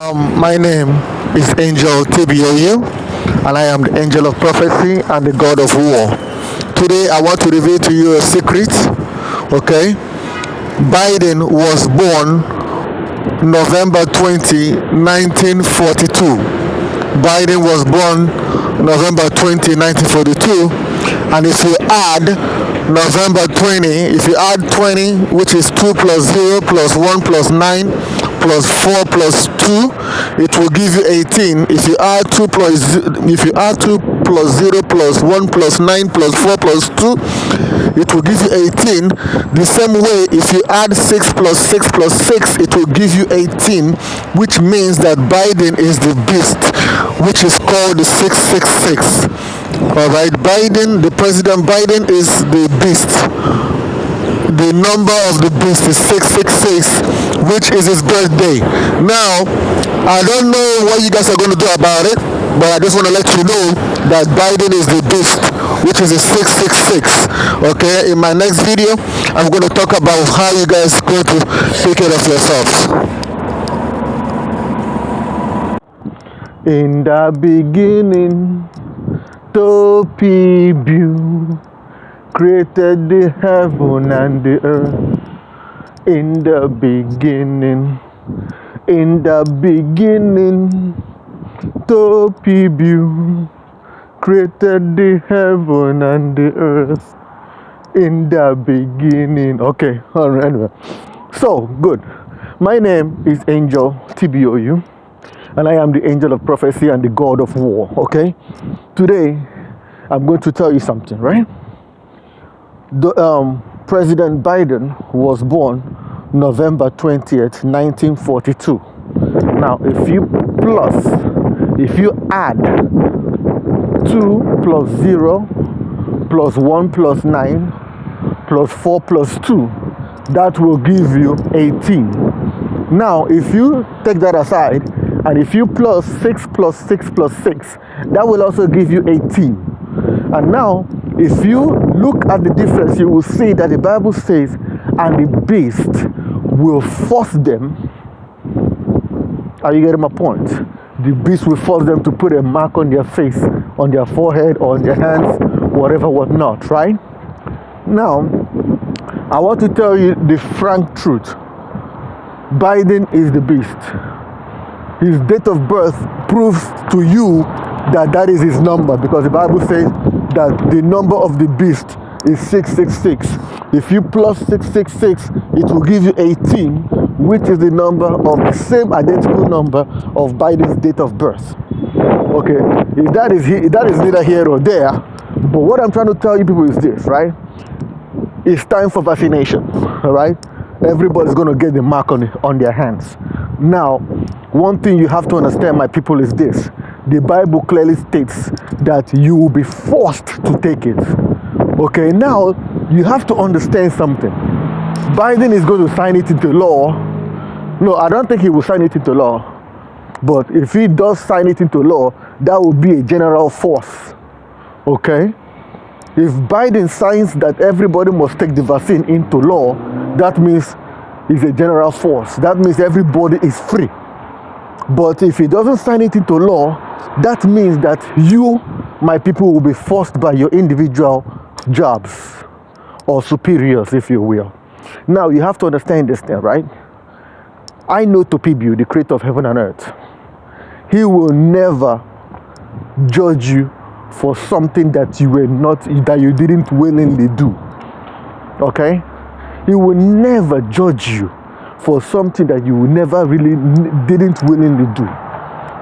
My name is Angel TBOU, and I am the angel of prophecy and the god of war. Today, I want to reveal to you a secret. Okay, Biden was born November 20, 1942. Biden was born November 20, 1942, and if you add November 20, if you add 20, which is 2 plus 0 plus 1 plus 9 plus 4 plus 2, it will give you 18. If you add 2 plus 0 plus 1 plus 9 plus 4 plus 2, it will give you 18. The same way, if you add 6 plus 6 plus 6, it will give you 18, which means that Biden is the beast, which is called the 666. Alright, the President Biden is the beast. The number of the beast is 666, which is his birthday. Now, I don't know what you guys are going to do about it, but I just want to let you know that Biden is the beast, which is a 666. Okay, in my next video, I'm going to talk about how you guys go to take care of yourselves. In the beginning, Topibu created the heaven and the earth. In the beginning, Topibu created the heaven and the earth. In the beginning. Okay, alright. Anyway. So, good. My name is Angel TBOU, and I am the angel of prophecy and the god of war. Okay? Today, I'm going to tell you something, right? President Biden was born November 20th, 1942. Now, if you add 2 plus 0 plus 1 plus 9 plus 4 plus 2, that will give you 18. Now, if you take that aside, and if you plus 6 plus 6 plus 6, that will also give you 18. And now, if you look at the difference, you will see that the Bible says, and the beast will force them. Are you getting my point? The beast will force them to put a mark on their face, on their forehead, or on their hands, whatever, whatnot, right? Now, I want to tell you the frank truth. Biden is the beast. His date of birth proves to you that that is his number, because the Bible says that the number of the beast is 666. If you plus 666, it will give you 18, which is the number of the same identical number of Biden's date of birth. Okay, that is neither here nor there, but what I'm trying to tell you people is this, right? It's time for vaccination, all right? Everybody's going to get the mark on their hands. Now, one thing you have to understand, my people, is this. The Bible clearly states that you will be forced to take it. Okay, now you have to understand something. Biden is going to sign it into law. No, I don't think he will sign it into law. But if he does sign it into law, that will be a general force. Okay? If Biden signs that everybody must take the vaccine into law, that means it's a general force. That means everybody is free. But if he doesn't sign it into law, that means that you, my people, will be forced by your individual jobs or superiors, if you will. Now, you have to understand this thing, right? I know Topibu, the creator of heaven and earth. He will never judge you for something that you didn't willingly do. Okay? He will never judge you for something that you didn't willingly do.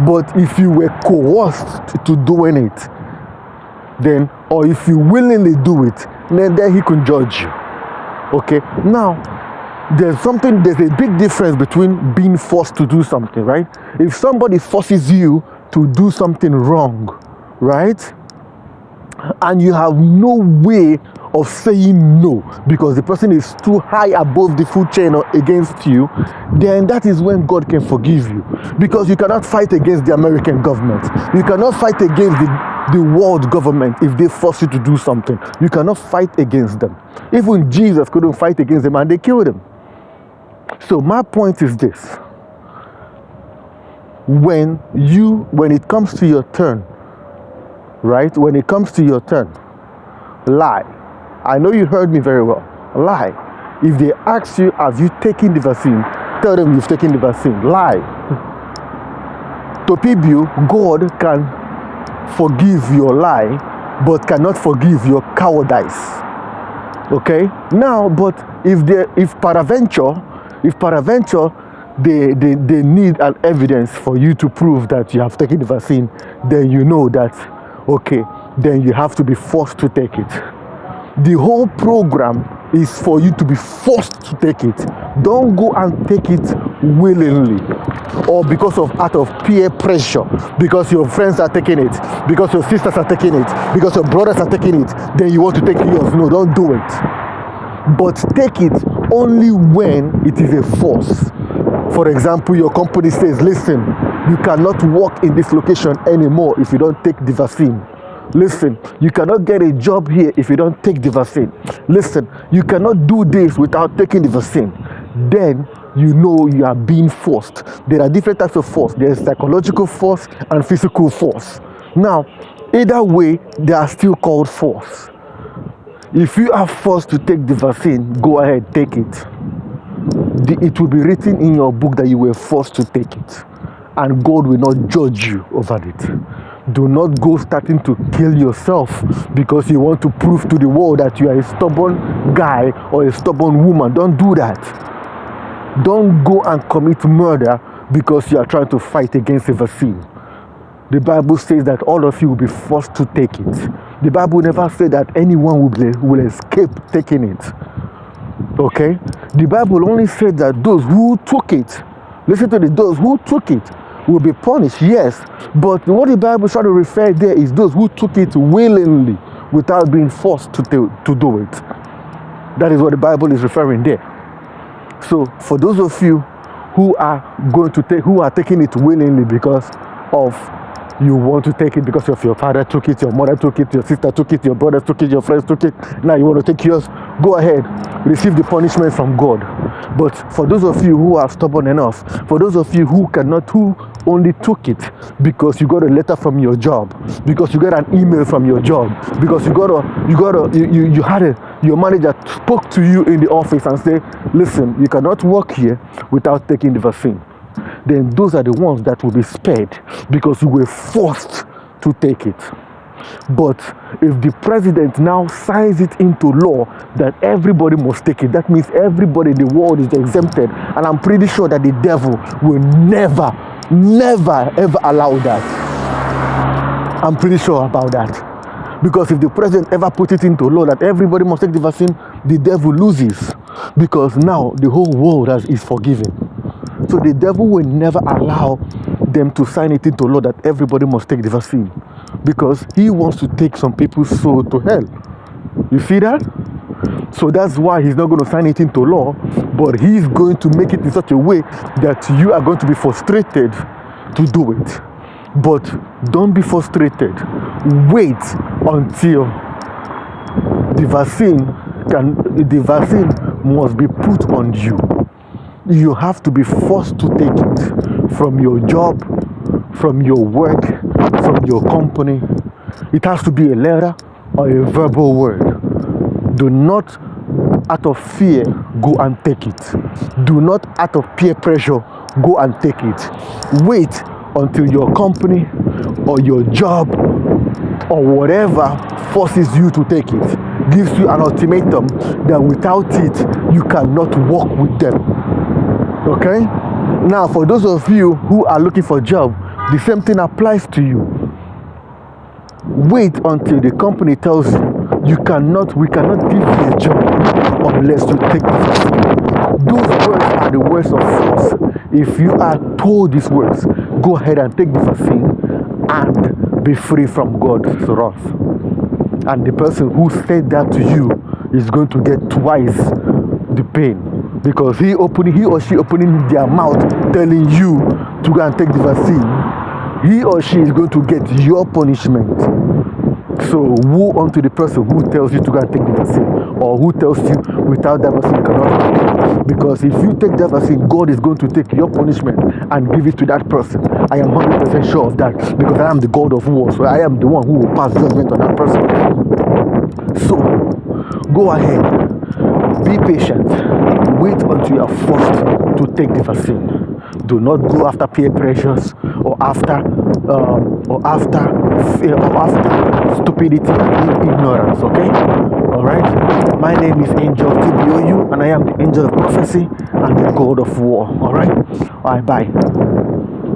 But if you were coerced to doing it, then, or if you willingly do it, then he can judge you. Okay? Now, there's a big difference between being forced to do something, right? If somebody forces you to do something wrong, right? And you have no way of saying no because the person is too high above the food chain against you, then that is when God can forgive you. Because you cannot fight against the American government. You cannot fight against the world government if they force you to do something. You cannot fight against them. Even Jesus couldn't fight against them and they killed him. So my point is this. when it comes to your turn, right? When it comes to your turn, lie. I know you heard me very well. Lie. If they ask you, have you taken the vaccine? Tell them you've taken the vaccine. Lie. To Pibu, God can forgive your lie, but cannot forgive your cowardice. Okay? Now, but if peradventure they need an evidence for you to prove that you have taken the vaccine, then you know that, okay, then you have to be forced to take it. The whole program is for you to be forced to take it. Don't go and take it willingly or because of out of peer pressure, because your friends are taking it, because your sisters are taking it, because your brothers are taking it, then you want to take yours. No, don't do it. But take it only when it is a force. For example, your company says, listen, you cannot work in this location anymore if you don't take the vaccine. Listen, you cannot get a job here if you don't take the vaccine. Listen, you cannot do this without taking the vaccine. Then you know you are being forced. There are different types of force. There is psychological force and physical force. Now, either way, they are still called force. If you are forced to take the vaccine, go ahead, take it. It will be written in your book that you were forced to take it. And God will not judge you over it. Do not go starting to kill yourself because you want to prove to the world that you are a stubborn guy or a stubborn woman. Don't do that. Don't go and commit murder because you are trying to fight against a vaccine. The Bible says that all of you will be forced to take it. The Bible never said that anyone will escape taking it. Okay? The Bible only said that those who took it, listen to this, those who took it will be punished, yes. But what the Bible is trying to refer there is those who took it willingly without being forced to do it. That is what the Bible is referring there. So for those of you who are taking it willingly because of you want to take it because of your father took it, your mother took it, your sister took it, your brother took it, your friends took it, now you want to take yours, go ahead, receive the punishment from God. But for those of you who are stubborn enough, for those of you who only took it because you got a letter from your job, because you got an email from your job, because your manager spoke to you in the office and said, listen, you cannot work here without taking the vaccine. Then those are the ones that will be spared because you were forced to take it. But if the president now signs it into law that everybody must take it, that means everybody in the world is exempted. And I'm pretty sure that the devil will never, ever allow that. I'm pretty sure about that. Because if the president ever put it into law that everybody must take the vaccine, the devil loses. Because now the whole world is forgiven. So the devil will never allow them to sign it into law that everybody must take the vaccine. Because he wants to take some people's soul to hell. You see that? So that's why he's not going to sign it into law, but he's going to make it in such a way that you are going to be frustrated to do it. But don't be frustrated. Wait until the vaccine must be put on you. You have to be forced to take it from your job, from your work, from your company. It has to be a letter or a verbal word. Do not, out of fear, go and take it. Do not, out of peer pressure, go and take it. Wait until your company or your job or whatever forces you to take it, gives you an ultimatum that without it, you cannot work with them. Okay? Now, for those of you who are looking for a job, the same thing applies to you. Wait until the company tells you, we cannot give you a job unless you take this. Those words are the words of force. If you are told these words, go ahead and take the vaccine and be free from God's wrath. And the person who said that to you is going to get twice the pain. Because he or she opening their mouth telling you to go and take the vaccine, he or she is going to get your punishment. So woe unto the person who tells you to go and take the vaccine or who tells you without that vaccine you cannot have. Because if you take that vaccine, God is going to take your punishment and give it to that person. I am 100% sure of that, because I am the God of war, so I am the one who will pass judgment on that person. So go ahead, be patient, wait until you are forced to take the vaccine. Do not go after peer pressures or after stupidity and ignorance. Okay, all right. My name is Angel TBOU, and I am the angel of prophecy and the God of war. All right. Bye.